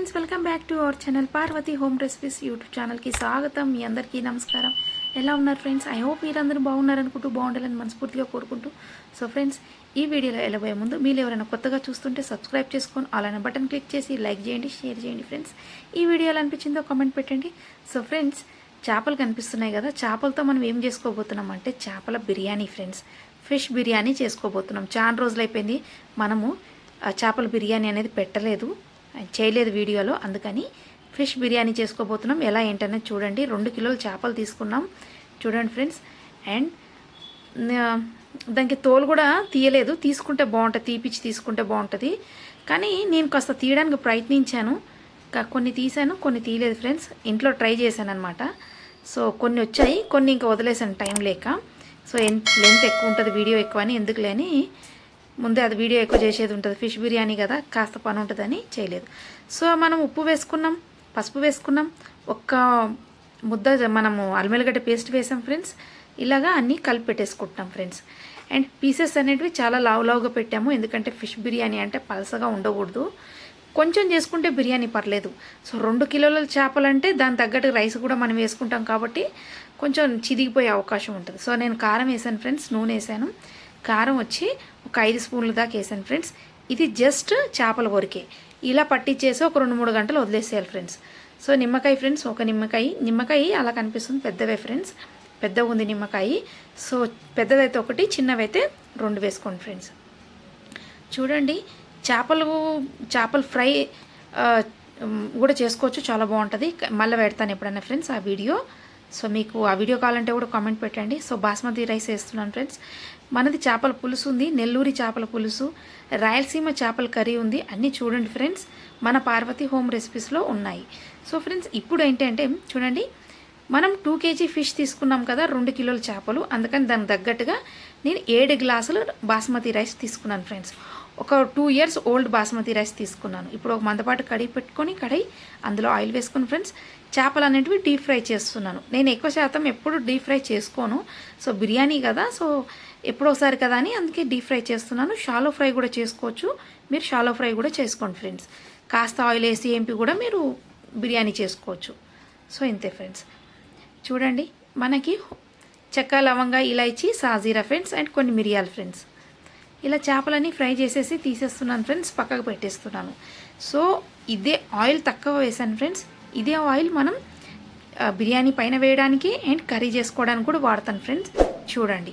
Friends, welcome back to our channel Parvathi home recipes YouTube ఛానల్కి స్వాగతం. మీ అందరికీ నమస్కారం. ఎలా ఉన్నారు ఫ్రెండ్స్? ఐ హోప్ మీరందరూ బాగున్నారనుకుంటూ, బాగుండాలని మనస్ఫూర్తిగా కోరుకుంటూ. సో ఫ్రెండ్స్, ఈ వీడియోలో వెళ్ళబోయే ముందు మీరు ఎవరైనా కొత్తగా చూస్తుంటే సబ్స్క్రైబ్ చేసుకొని అలానే బటన్ క్లిక్ చేసి లైక్ చేయండి, షేర్ చేయండి. ఫ్రెండ్స్, ఈ వీడియో ఎలా అనిపించిందో కామెంట్ పెట్టండి. సో ఫ్రెండ్స్, చేపలు కనిపిస్తున్నాయి కదా, చేపలతో మనం ఏం చేసుకోబోతున్నాం అంటే చేపల బిర్యానీ ఫ్రెండ్స్. ఫిష్ బిర్యానీ చేసుకోబోతున్నాం. చాలా రోజులు అయిపోయింది మనము చేపల బిర్యానీ అనేది పెట్టలేదు, చేయలేదు వీడియోలో. అందుకని ఫిష్ బిర్యానీ చేసుకోబోతున్నాం. ఎలా ఏంటనేది చూడండి. 2 కిలోల చేపలు తీసుకున్నాం చూడండి ఫ్రెండ్స్. అండ్ దానికి తోలు కూడా తీయలేదు, తీసుకుంటే బాగుంటుంది, తీపిచ్చి తీసుకుంటే బాగుంటుంది. కానీ నేను కాస్త తీయడానికి ప్రయత్నించాను, కొన్ని తీసాను, కొన్ని తీయలేదు ఫ్రెండ్స్. ఇంట్లో ట్రై చేశాను అనమాట. సో కొన్ని వచ్చాయి, కొన్ని ఇంకా వదిలేసాను టైం లేక. సో లెంత్ ఎక్కువ ఉంటుంది, వీడియో ఎక్కువ అని ఎందుకు లేని ముందే అది వీడియో ఎక్కువ చేసేది ఉంటుంది. ఫిష్ బిర్యానీ కదా, కాస్త పని ఉంటుందని చేయలేదు. సో మనం ఉప్పు వేసుకున్నాం, పసుపు వేసుకున్నాం, ఒక్క ముద్ద మనము అల్లం పేస్ట్ వేసాం ఫ్రెండ్స్. ఇలాగా అన్నీ కలిపి పెట్టేసుకుంటున్నాం ఫ్రెండ్స్. అండ్ పీసెస్ అనేటివి చాలా లావుగా పెట్టాము, ఎందుకంటే ఫిష్ బిర్యానీ అంటే పలసగా ఉండకూడదు. కొంచెం చేసుకుంటే బిర్యానీ పర్లేదు. సో 2 కిలోల చేపలంటే దాని తగ్గట్టు రైస్ కూడా మనం వేసుకుంటాం కాబట్టి కొంచెం చిదిగిపోయే అవకాశం ఉంటుంది. సో నేను కారం వేసాను ఫ్రెండ్స్, నూనె వేసాను. కారం వచ్చి ఒక 5 స్పూన్ల దాకా వేసాను ఫ్రెండ్స్. ఇది జస్ట్ చేపల వరకే. ఇలా పట్టించేసి ఒక 2-3 గంటలు వదిలేసేయాలి ఫ్రెండ్స్. సో నిమ్మకాయ ఫ్రెండ్స్, ఒక నిమ్మకాయ అలా కనిపిస్తుంది, పెద్దవే ఫ్రెండ్స్, పెద్దగా ఉంది నిమ్మకాయ. సో పెద్దదైతే 1, చిన్నవైతే 2 వేసుకోండి ఫ్రెండ్స్. చూడండి, చేపలు ఫ్రై కూడా చేసుకోవచ్చు, చాలా బాగుంటుంది. మళ్ళీ పెడతాను ఎప్పుడైనా ఫ్రెండ్స్ ఆ వీడియో. సో మీకు ఆ వీడియో కావాలంటే కూడా కామెంట్ పెట్టండి. సో బాస్మతి రైస్ వేస్తున్నాను ఫ్రెండ్స్. మనది చేపల పులుసు ఉంది, నెల్లూరి చేపల పులుసు, రాయలసీమ చేపల కర్రీ ఉంది. అన్నీ చూడండి ఫ్రెండ్స్, మన పార్వతి హోమ్ రెసిపీస్లో ఉన్నాయి. సో ఫ్రెండ్స్, ఇప్పుడు ఏంటంటే చూడండి, మనం 2 kg ఫిష్ తీసుకున్నాం కదా, 2 కిలోల చేపలు. అందుకని దానికి తగ్గట్టుగా నేను 7 గ్లాసులు బాస్మతి రైస్ తీసుకున్నాను ఫ్రెండ్స్. ఒక 2 years ఓల్డ్ బాస్మతి రైస్ తీసుకున్నాను. ఇప్పుడు ఒక మందపాటు కడిగి పెట్టుకొని, అందులో ఆయిల్ వేసుకొని ఫ్రెండ్స్, చేపలు అనేటివి డీప్ ఫ్రై చేస్తున్నాను. నేను ఎక్కువ శాతం ఎప్పుడు డీప్ ఫ్రై చేసుకోను. సో బిర్యానీ కదా, సో ఎప్పుడోసారి కదా అని అందుకే డీప్ ఫ్రై చేస్తున్నాను. షాలో ఫ్రై కూడా చేసుకోవచ్చు, మీరు షాలో ఫ్రై కూడా చేసుకోండి ఫ్రెండ్స్. కాస్త ఆయిల్ వేసి ఏంపి కూడా మీరు బిర్యానీ చేసుకోవచ్చు. సో ఇంతే ఫ్రెండ్స్. చూడండి, మనకి చెక్క, లవంగ, ఇలాచి, సాజీరా ఫ్రెండ్స్, అండ్ కొన్ని మిరియాలు ఫ్రెండ్స్. ఇలా చేపలన్నీ ఫ్రై చేసేసి తీసేస్తున్నాను ఫ్రెండ్స్, పక్కకు పెట్టేస్తున్నాను. సో ఇదే ఆయిల్ తక్కువ వేసాను ఫ్రెండ్స్. ఇదే ఆయిల్ మనం బిర్యానీ పైన వేయడానికి అండ్ కర్రీ చేసుకోవడానికి కూడా వాడతాను ఫ్రెండ్స్. చూడండి,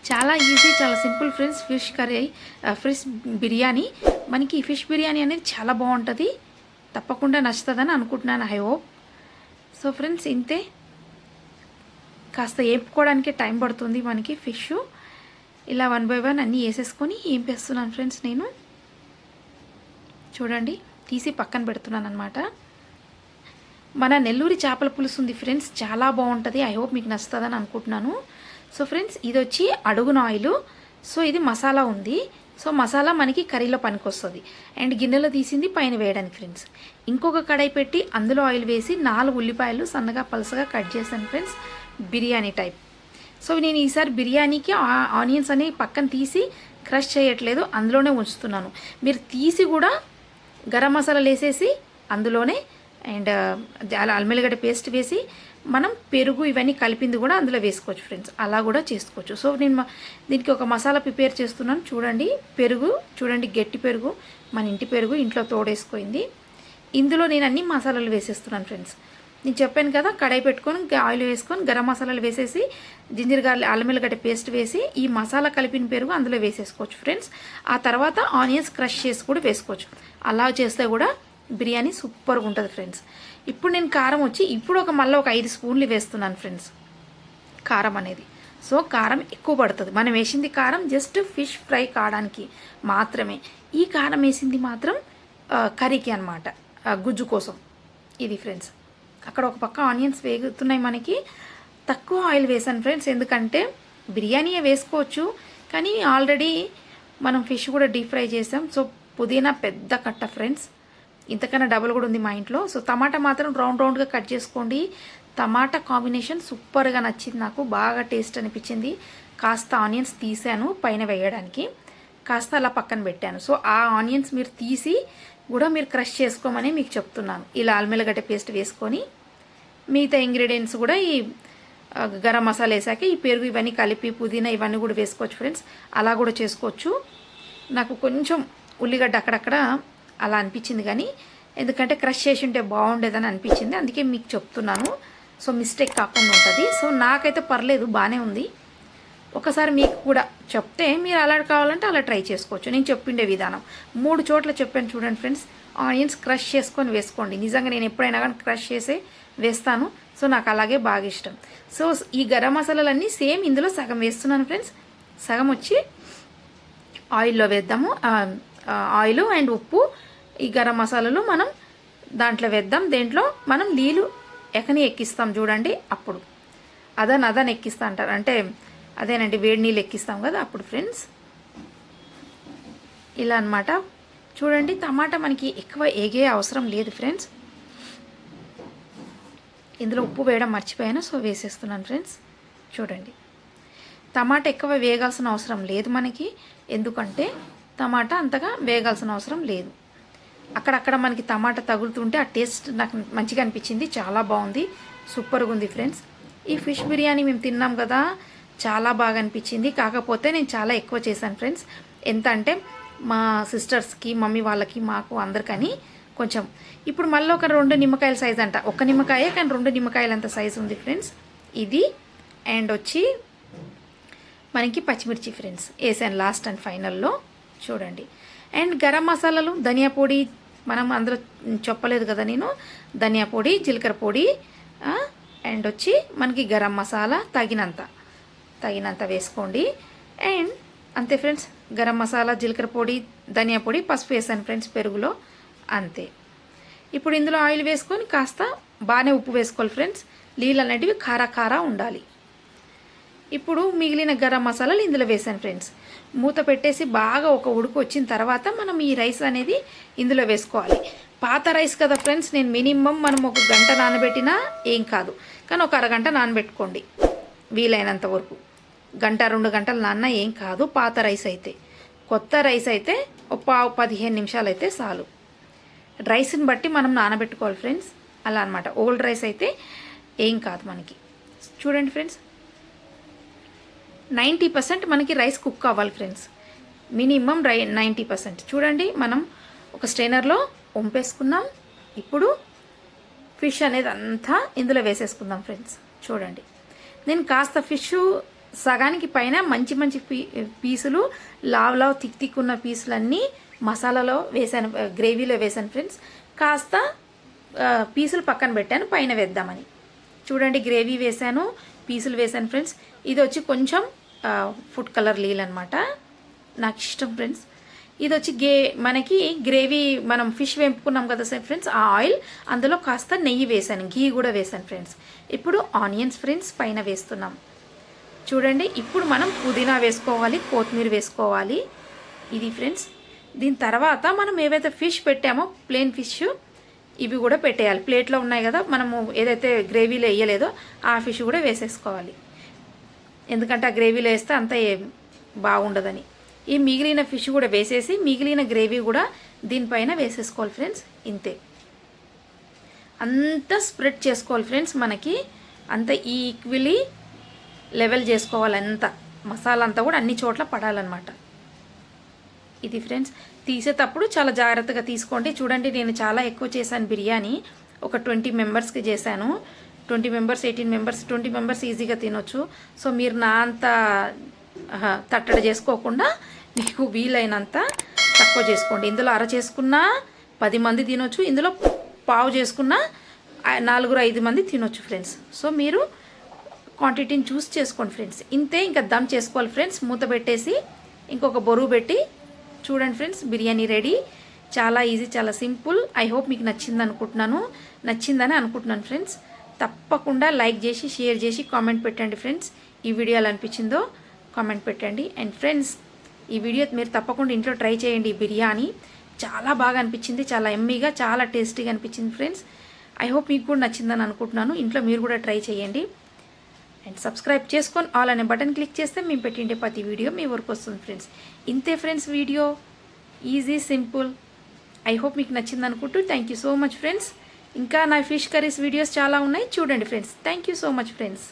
చాలా ఈజీ, చాలా సింపుల్ ఫ్రెండ్స్. ఫిష్ బిర్యానీ, మనకి ఈ ఫిష్ బిర్యానీ అనేది చాలా బాగుంటుంది. తప్పకుండా నచ్చుతుందని అనుకుంటున్నాను, ఐ హోప్. సో ఫ్రెండ్స్, ఇంతే. కాస్త వేపుకోవడానికి టైం పడుతుంది మనకి ఫిష్. ఇలా 1 by 1 అన్నీ వేసేసుకొని వేపేస్తున్నాను ఫ్రెండ్స్. నేను చూడండి, తీసి పక్కన పెడుతున్నాను అనమాట. మన నెల్లూరి చేపల పులుసు ఉంది ఫ్రెండ్స్, చాలా బాగుంటుంది. ఐ హోప్ మీకు నచ్చుతుందని అనుకుంటున్నాను. సో ఫ్రెండ్స్, ఇది వచ్చి అడుగున ఆయిల్. సో ఇది మసాలా ఉంది. సో మసాలా మనకి కర్రీలో పనికొస్తుంది. అండ్ గిన్నెలో తీసింది పైన వేయడానికి ఫ్రెండ్స్. ఇంకొక కడాయి పెట్టి అందులో ఆయిల్ వేసి 4 ఉల్లిపాయలు సన్నగా పలసగా కట్ చేశాను ఫ్రెండ్స్, బిర్యానీ టైప్. సో నేను ఈసారి బిర్యానీకి ఆనియన్స్ అనేవి పక్కన తీసి క్రష్ చేయట్లేదు, అందులోనే ఉంచుతున్నాను. మీరు తీసి కూడా గరం మసాలాలు వేసేసి అందులోనే అండ్ అల్లం పేస్ట్ వేసి మనం పెరుగు ఇవన్నీ కలిపింది కూడా అందులో వేసుకోవచ్చు ఫ్రెండ్స్. అలా కూడా చేసుకోవచ్చు. సో నేను దీనికి ఒక మసాలా ప్రిపేర్ చేస్తున్నాను. చూడండి, పెరుగు చూడండి, గట్టి పెరుగు, మన ఇంటి పెరుగు, ఇంట్లో తోడేసుకుంది. ఇందులో నేను అన్ని మసాలాలు వేసేస్తున్నాను ఫ్రెండ్స్. నేను చెప్పాను కదా, కడాయి పెట్టుకొని ఆయిల్ వేసుకొని గరం మసాలాలు వేసేసి జింజర్ గార్లిక్ అల్లం పేస్ట్ వేసి ఈ మసాలా కలిపిన పెరుగు అందులో వేసేసుకోవచ్చు ఫ్రెండ్స్. ఆ తర్వాత ఆనియన్స్ క్రష్ చేసి కూడా వేసుకోవచ్చు. అలా చేస్తే కూడా బిర్యానీ సూపర్గా ఉంటుంది ఫ్రెండ్స్. ఇప్పుడు నేను కారం వచ్చి మళ్ళీ ఒక 5 స్పూన్లు వేస్తున్నాను ఫ్రెండ్స్, కారం అనేది. సో కారం ఎక్కువ పడుతుంది. మనం వేసింది కారం జస్ట్ ఫిష్ ఫ్రై కావడానికి మాత్రమే. ఈ కారం వేసింది మాత్రం కర్రీకి అనమాట, గుజ్జు కోసం. ఇది ఫ్రెండ్స్. అక్కడ ఒక పక్క ఆనియన్స్ వేగుతున్నాయి మనకి. తక్కువ ఆయిల్ వేసాను ఫ్రెండ్స్, ఎందుకంటే బిర్యానీ వేసుకోవచ్చు, కానీ ఆల్రెడీ మనం ఫిష్ కూడా డీప్ ఫ్రై చేసాం. సో పుదీనా పెద్ద కట్ట ఫ్రెండ్స్, ఇంతకన్నా డబుల్ కూడా ఉంది మా ఇంట్లో. సో టమాటా మాత్రం రౌండ్గా కట్ చేసుకోండి. టమాటా కాంబినేషన్ సూపర్గా నచ్చింది నాకు, బాగా టేస్ట్ అనిపించింది. కాస్త ఆనియన్స్ తీసాను పైన వేయడానికి, కాస్త అలా పక్కన పెట్టాను. సో ఆ ఆనియన్స్ మీరు తీసి కూడా మీరు క్రష్ చేసుకోమని మీకు చెప్తున్నాను. ఇలా అల్లం పేస్ట్ వేసుకొని మిగతా ఇంగ్రీడియంట్స్ కూడా ఈ గరం మసాలా వేసాక ఈ పెరుగు ఇవన్నీ కలిపి పుదీనా ఇవన్నీ కూడా వేసుకోవచ్చు ఫ్రెండ్స్. అలా కూడా చేసుకోవచ్చు. నాకు కొంచెం ఉల్లిగడ్డ అక్కడక్కడ అలా అనిపించింది, కానీ ఎందుకంటే క్రష్ చేసి ఉంటే బాగుండేదని అనిపించింది, అందుకే మీకు చెప్తున్నాను. సో మిస్టేక్ కాకుండా ఉంటుంది. సో నాకైతే పర్లేదు, బాగానే ఉంది. ఒకసారి మీకు కూడా చెప్తే మీరు అలా కావాలంటే అలా ట్రై చేసుకోవచ్చు. నేను చెప్పిండే విధానం 3 చోట్ల చెప్పాను చూడండి ఫ్రెండ్స్. ఆనియన్స్ క్రష్ చేసుకొని వేసుకోండి. నిజంగా నేను ఎప్పుడైనా కానీ క్రష్ చేసే వేస్తాను. సో నాకు అలాగే బాగా ఇష్టం. సో ఈ గరం మసాలాలన్నీ సేమ్ ఇందులో సగం వేస్తున్నాను ఫ్రెండ్స్. సగం వచ్చి ఆయిల్లో వేద్దాము. ఆయిల్ అండ్ ఉప్పు ఈ గరం మసాలాలు మనం దాంట్లో వేద్దాం. దేంట్లో మనం నీళ్ళు ఎక్కిస్తాం చూడండి, అప్పుడు అదన్ ఎక్కిస్తా అంటారు, అంటే అదేనండి వేడి నీళ్ళు ఎక్కిస్తాం కదా అప్పుడు ఫ్రెండ్స్. ఇలా అన్నమాట. చూడండి టమాటా మనకి ఎక్కువ ఏగే అవసరం లేదు ఫ్రెండ్స్. ఇందులో ఉప్పు వేయడం మర్చిపోయాను, సో వేసేస్తున్నాను ఫ్రెండ్స్. చూడండి టమాటా ఎక్కువ వేగాల్సిన అవసరం లేదు మనకి, ఎందుకంటే టమాటా అంతగా వేగాల్సిన అవసరం లేదు. అక్కడక్కడ మనకి టమాటా తగులుతుంటే ఆ టేస్ట్ నాకు మంచిగా అనిపించింది, చాలా బాగుంది, సూపర్గా ఉంది ఫ్రెండ్స్. ఈ ఫిష్ బిర్యానీ మేము తిన్నాం కదా, చాలా బాగా అనిపించింది. కాకపోతే నేను చాలా ఎక్కువ చేశాను ఫ్రెండ్స్. ఎంత అంటే మా సిస్టర్స్కి, మమ్మీ వాళ్ళకి, మాకు అందరికని కొంచెం. ఇప్పుడు మళ్ళీ ఒక 2 నిమ్మకాయల సైజ్ అంట, ఒక నిమ్మకాయ కానీ 2 నిమ్మకాయలంత సైజు ఉంది ఫ్రెండ్స్ ఇది. అండ్ వచ్చి మనకి పచ్చిమిర్చి ఫ్రెండ్స్ వేసాను లాస్ట్ అండ్ ఫైనల్లో చూడండి. అండ్ గరం మసాలాలు, ధనియా పొడి మనం అందులో చెప్పలేదు కదా నేను, ధనియా పొడి, జీలకర్ర పొడి, అండ్ వచ్చి మనకి గరం మసాలా తగినంత వేసుకోండి. అండ్ అంతే ఫ్రెండ్స్, గరం మసాలా, జీలకర్ర పొడి, ధనియా పొడి, పసుపు వేసాను ఫ్రెండ్స్ పెరుగులో, అంతే. ఇప్పుడు ఇందులో ఆయిల్ వేసుకొని కాస్త బాగానే ఉప్పు వేసుకోవాలి ఫ్రెండ్స్. నీళ్ళు అనేటివి కారా ఉండాలి. ఇప్పుడు మిగిలిన గరం మసాలాలు ఇందులో వేసాను ఫ్రెండ్స్. మూత పెట్టేసి బాగా ఒక ఉడుకు వచ్చిన తర్వాత మనం ఈ రైస్ అనేది ఇందులో వేసుకోవాలి. పాత రైస్ కదా ఫ్రెండ్స్, నేను మినిమం మనం 1 గంట నానబెట్టినా ఏం కాదు, కానీ ఒక అరగంట నానబెట్టుకోండి వీలైనంత వరకు. 1-2 గంటలు నాన్న ఏం కాదు పాత రైస్ అయితే. కొత్త రైస్ అయితే ఒక 15 నిమిషాలు అయితే చాలు. రైస్ని బట్టి మనం నానబెట్టుకోవాలి ఫ్రెండ్స్, అలా అనమాట. ఓల్డ్ రైస్ అయితే ఏం కాదు మనకి. చూడండి ఫ్రెండ్స్, 90% మనకి రైస్ కుక్ అవ్వాలి ఫ్రెండ్స్, మినిమం 90%. చూడండి మనం ఒక స్ట్రైనర్లో వంపేసుకున్నాం. ఇప్పుడు ఫిష్ అనేది అంతా ఇందులో వేసేసుకుందాం ఫ్రెండ్స్. చూడండి నేను కాస్త ఫిష్ సగానికి పైన మంచి పీసులు, లావ్ తిక్ ఉన్న పీసులన్నీ మసాలాలో వేసాను, గ్రేవీలో వేసాను ఫ్రెండ్స్. కాస్త పీసులు పక్కన పెట్టాను పైన వేద్దామని. చూడండి గ్రేవీ వేసాను, పీసులు వేసాను ఫ్రెండ్స్. ఇది వచ్చి కొంచెం ఫుడ్ కలర్ నీళ్ళు అనమాట, నాకు ఇష్టం ఫ్రెండ్స్. ఇది వచ్చి మనకి గ్రేవీ మనం ఫిష్ వేపుకున్నాం కదా సార్ ఫ్రెండ్స్, ఆ ఆయిల్ అందులో కాస్త నెయ్యి వేసాను, ఘీ కూడా వేసాను ఫ్రెండ్స్. ఇప్పుడు ఆనియన్స్ ఫ్రెండ్స్ పైన వేస్తున్నాం. చూడండి ఇప్పుడు మనం పుదీనా వేసుకోవాలి, కొత్తిమీర వేసుకోవాలి. ఇది ఫ్రెండ్స్. దీని తర్వాత మనం ఏవైతే ఫిష్ పెట్టామో ప్లేన్ ఫిష్ ఇవి కూడా పెట్టేయాలి. ప్లేట్లో ఉన్నాయి కదా మనము ఏదైతే గ్రేవీలో వేయలేదో ఆ ఫిష్ కూడా వేసేసుకోవాలి, ఎందుకంటే ఆ గ్రేవీలో వేస్తే అంత బాగుండదని. ఈ మిగిలిన ఫిష్ కూడా వేసేసి మిగిలిన గ్రేవీ కూడా దీనిపైన వేసేసుకోవాలి ఫ్రెండ్స్. ఇంతే, అంతా స్ప్రెడ్ చేసుకోవాలి ఫ్రెండ్స్. మనకి అంత ఈక్వలీ లెవెల్ చేసుకోవాలి, అంతా మసాలా అంతా కూడా అన్ని చోట్ల పడాలన్నమాట. ఇది ఫ్రెండ్స్. తీసేటప్పుడు చాలా జాగ్రత్తగా తీసుకోండి. చూడండి నేను చాలా ఎక్కువ చేశాను బిర్యానీ, ఒక 20 మెంబర్స్కి చేశాను. 20 మెంబర్స్, 18 మెంబర్స్, 20 మెంబర్స్ ఈజీగా తినొచ్చు. సో మీరు నా అంత తట్టడి చేసుకోకుండా మీకు వీలైనంత తక్కువ చేసుకోండి. ఇందులో అర చేసుకున్నా 10 మంది తినొచ్చు, ఇందులో పావు చేసుకున్నా 4-5 మంది తినొచ్చు ఫ్రెండ్స్. సో మీరు క్వాంటిటీని చూస్ చేసుకోండి ఫ్రెండ్స్. ఇంతే, ఇంకా దమ్ చేసుకోవాలి ఫ్రెండ్స్. మూత పెట్టేసి ఇంకొక బరువు పెట్టి చూడండి ఫ్రెండ్స్, బిర్యానీ రెడీ. చాలా ఈజీ, చాలా సింపుల్. ఐ హోప్ మీకు నచ్చిందని అనుకుంటున్నాను ఫ్రెండ్స్. తప్పకుండా లైక్ చేసి, షేర్ చేసి, కామెంట్ పెట్టండి ఫ్రెండ్స్. ఈ వీడియో ఎలా అనిపించిందో కామెంట్ పెట్టండి. అండ్ ఫ్రెండ్స్ ఈ వీడియో మీరు తప్పకుండా ఇంట్లో ట్రై చేయండి. ఈ బిర్యానీ చాలా బాగా అనిపించింది, చాలా ఎమ్మీగా, చాలా టేస్టీగా అనిపించింది ఫ్రెండ్స్. ఐ హోప్ మీకు కూడా నచ్చిందని అనుకుంటున్నాను. ఇంట్లో మీరు కూడా ట్రై చేయండి. అండ్ సబ్స్క్రైబ్ చేసుకొని ఆల్ అనే బటన్ క్లిక్ చేస్తే మేము పెట్టిండే ప్రతి వీడియో మీ వరకు వస్తుంది ఫ్రెండ్స్. ఇంతే friends, video easy, simple. I hope మీకు నచ్చింది అనుకుంటూ thank you so much friends. ఇంకా నా ఫిష్ కర్రీస్ వీడియోస్ చాలా ఉన్నాయి, చూడండి friends. Thank you so much friends.